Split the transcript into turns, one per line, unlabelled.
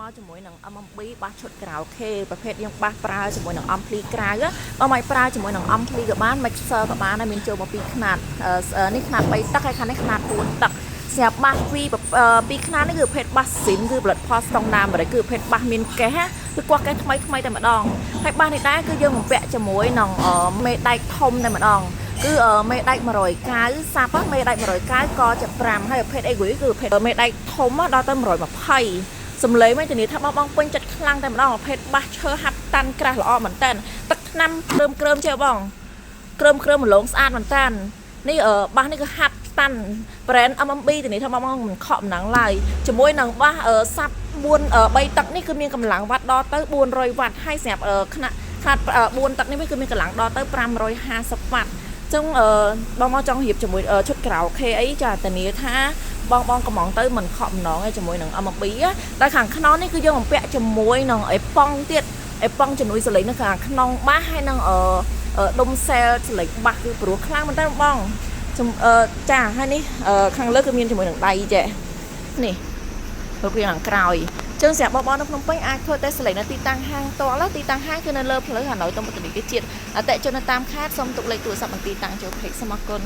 មកជាមួយនឹង MMB បាសឈុតក្រៅខេប្រភេទយើងបាសប្រើជាមួយនឹង ampli ក្រៅបើមិនប្រើជាមួយនឹង ampli ក៏បាន mixer ក៏បានហើយមានចូលមកពីខ្នាតនេះខ្នាត3ទឹកហើយខាងនេះខ្នាត4ទឹកស្រាប់បាសពីខ្នាតនេះគឺប្រភេទបាសស៊ីនគឺផលិតផលស្តង់ដារគឺប្រភេទបាសមានកេះគឺគាត់កេះថ្មីតែម្ដងហើយបាសនេះដែរគឺយើងបំពាក់ជាមួយនឹងមេដែកធំតែម្ដងគឺមេដែក190សាប់មេដែក190ក៏75ហើយប្រភេទអីគឺប្រភេទមេដែកធំដល់ទៅ120សំឡេងមិនធានាថាបងពេញចិត្តខ្លាំងតែម្ដងប្រភេទបាសឈើហាត់តាន់ក្រាស់ល្អមែនតើទឹកថ្នាំគ្រើមចេះបងគ្រើមម្លងស្អាតមែនតើនេះបាសនេះគឺហាត់តាន់ brand MMB ធានាថាបងមិនខកមិនដឹងឡើយជាមួយនឹងបាសសាប់3ទឹកនេះគឺមានកម្លាំងវ៉ាត់ដល់ទៅ400វ៉ាត់ហើយសម្រាប់ខ្នាត4ទឹកនេះគឺមានកម្លាំងដល់ទៅ550វ៉ាត់ចឹងបងចង់រៀបជាមួយឈុតក្រៅខេអីចាធានាថាបងកំងទៅមិនខកម្ដងឯជាមួយនឹង MMB តែខាងក្នុងនេះគឺយើងបំពាក់ជាមួយនឹងអេប៉ុងទៀតអេប៉ុងជំនួយសលេងនៅខាងក្នុងបាសហើយនឹងដុំសែលសលេងបាសគឺព្រោះខ្លាំងមែនតើបងចាហើយនេះខាងលើគឺមានជាមួយនឹងដៃចេះនេះរូបរាងខាងក្រោយចឹងសម្រាប់បងនៅភ្នំពេញអាចធ្វើតេស្តសលេងនៅទីតាំងហាងតលទីតាំងហាងគឺនៅលើផ្លូវហាណូយតំបន់ធនីគារជាតិអតិជននៅតាមខេត្តសូមទុកលេខទូរស័ព្ទនិងទីតាំងចូល page សូមអរគុណ